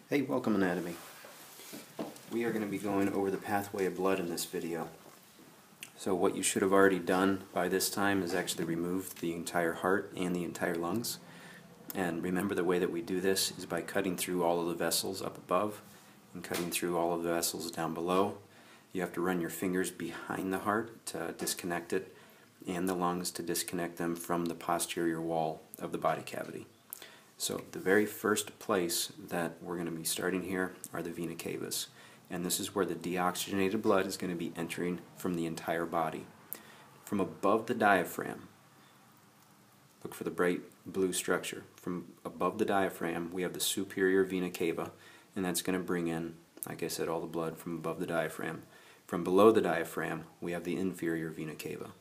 Hey, welcome Anatomy. We are going to be going over the pathway of blood in this video. So what you should have already done by this time is actually remove the entire heart and the entire lungs. And remember, the way that we do this is by cutting through all of the vessels up above and cutting through all of the vessels down below. You have to run your fingers behind the heart to disconnect it, and the lungs to disconnect them from the posterior wall of the body cavity. So the very first place that we're going to be starting here are the vena cavas, and this is where the deoxygenated blood is going to be entering from the entire body. From above the diaphragm, look for the bright blue structure. From above the diaphragm we have the superior vena cava, and that's going to bring in, like I said, all the blood from above the diaphragm. From below the diaphragm we have the inferior vena cava.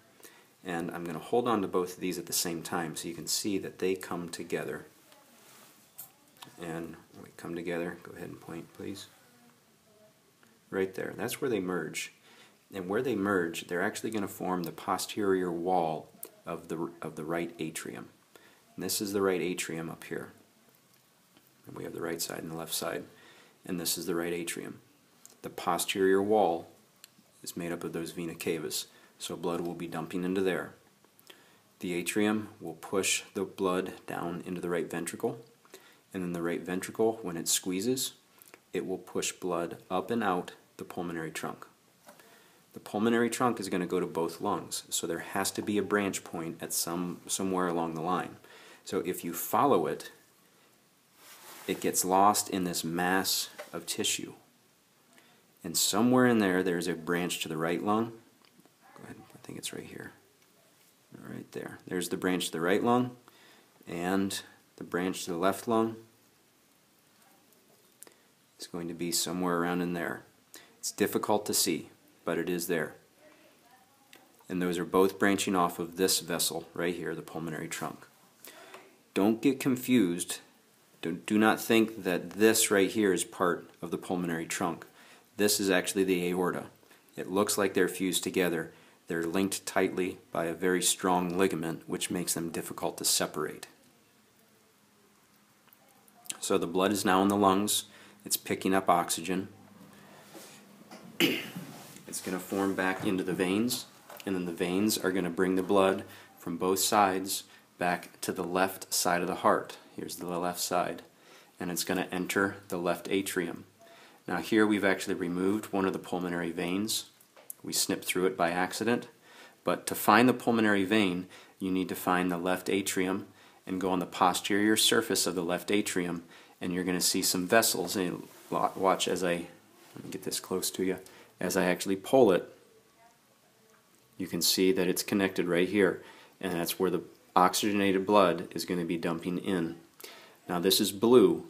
And I'm going to hold on to both of these at the same time so you can see that they come together. And when we come together, go ahead and point, please. Right there. That's where they merge. And where they merge, they're actually going to form the posterior wall of the right atrium. And this is the right atrium up here. And we have the right side and the left side. And this is the right atrium. The posterior wall is made up of those vena cavas, so blood will be dumping into there. The atrium will push the blood down into the right ventricle. And then the right ventricle, when it squeezes, it will push blood up and out the pulmonary trunk. The pulmonary trunk is going to go to both lungs, so there has to be a branch point at somewhere along the line. So if you follow it, it gets lost in this mass of tissue. And somewhere in there, there's a branch to the right lung. Go ahead, I think it's right here. Right there. There's the branch to the right lung, and the branch to the left lung is going to be somewhere around in there. It's difficult to see, but it is there. And those are both branching off of this vessel right here, the pulmonary trunk. Don't get confused. Do not think that this right here is part of the pulmonary trunk. This is actually the aorta. It looks like they're fused together. They're linked tightly by a very strong ligament, which makes them difficult to separate. So the blood is now in the lungs. It's picking up oxygen. It's going to form back into the veins, and then the veins are going to bring the blood from both sides back to the left side of the heart. Here's the left side. And it's going to enter the left atrium. Now here we've actually removed one of the pulmonary veins. We snipped through it by accident. But to find the pulmonary vein, you need to find the left atrium and go on the posterior surface of the left atrium, and you're going to see some vessels. And watch as let me get this close to you. As I actually pull it, you can see that it's connected right here, and that's where the oxygenated blood is going to be dumping in. Now this is blue.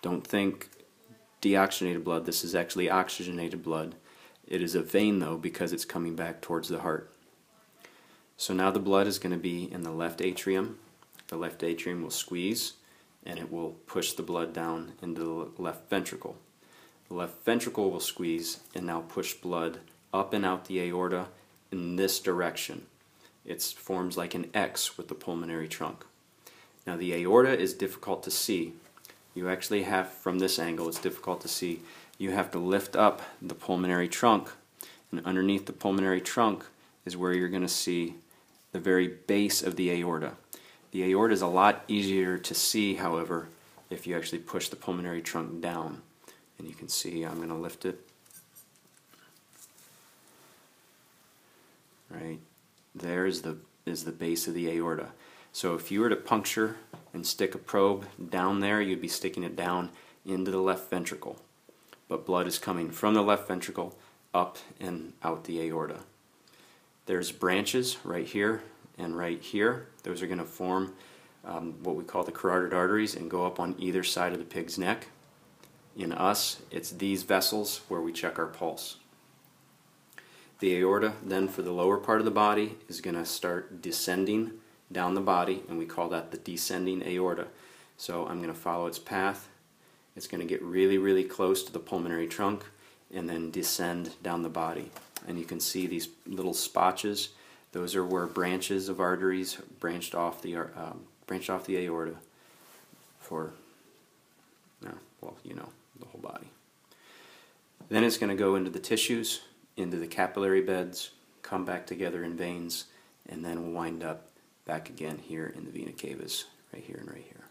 Don't think deoxygenated blood. This is actually oxygenated blood. It is a vein though, because it's coming back towards the heart. So now the blood is going to be in the left atrium. The left atrium will squeeze, and it will push the blood down into the left ventricle. The left ventricle will squeeze and now push blood up and out the aorta in this direction. It forms like an X with the pulmonary trunk. Now the aorta is difficult to see. You actually have, from this angle, it's difficult to see. You have to lift up the pulmonary trunk, and underneath the pulmonary trunk is where you're going to see the very base of the aorta. The aorta is a lot easier to see, however, if you actually push the pulmonary trunk down. And you can see, I'm going to lift it. Right there is the base of the aorta. So if you were to puncture and stick a probe down there, you'd be sticking it down into the left ventricle. But blood is coming from the left ventricle up and out the aorta. There's branches right here and right here. Those are going to form what we call the carotid arteries and go up on either side of the pig's neck. In us, it's these vessels where we check our pulse. The aorta, then, for the lower part of the body, is going to start descending down the body, and we call that the descending aorta. So I'm going to follow its path. It's going to get really, really close to the pulmonary trunk and then descend down the body. And you can see these little spotches. Those are where branches of arteries branched off the aorta for well, you know, the whole body. Then it's going to go into the tissues, into the capillary beds, come back together in veins, and then we'll wind up back again here in the vena cavas, right here and right here.